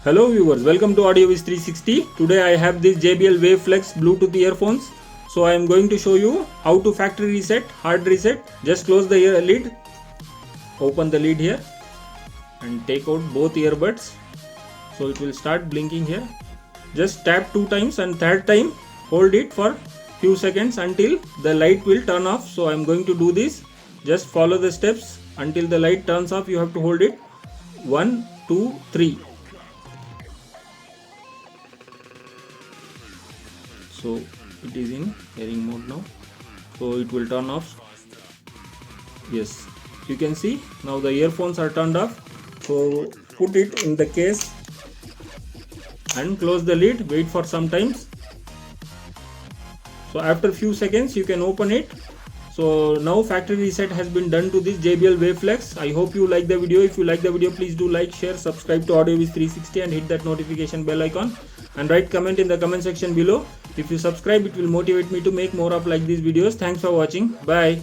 Hello viewers, welcome to AudioViz 360. Today I have this JBL Waveflex Bluetooth earphones. So I am going to show you how to factory reset, hard reset. Just close the lid, open the lid here and take out both earbuds. So it will start blinking here. Just tap 2 times and third time hold it for few seconds until the light will turn off. So I am going to do this. Just follow the steps until the light turns off. You have to hold it 1, 2, 3. So it is in hearing mode now, so it will turn off. Yes, you can see now the earphones are turned off. So put it in the case and close the lid, wait for some time. So after few seconds you can open it. So now factory reset has been done to this JBL Waveflex. I hope you like the video. If you like the video, please do like, share, subscribe to AudioViz 360 and hit that notification bell icon and write comment in the comment section below. If you subscribe, it will motivate me to make more of like these videos. Thanks for watching. Bye.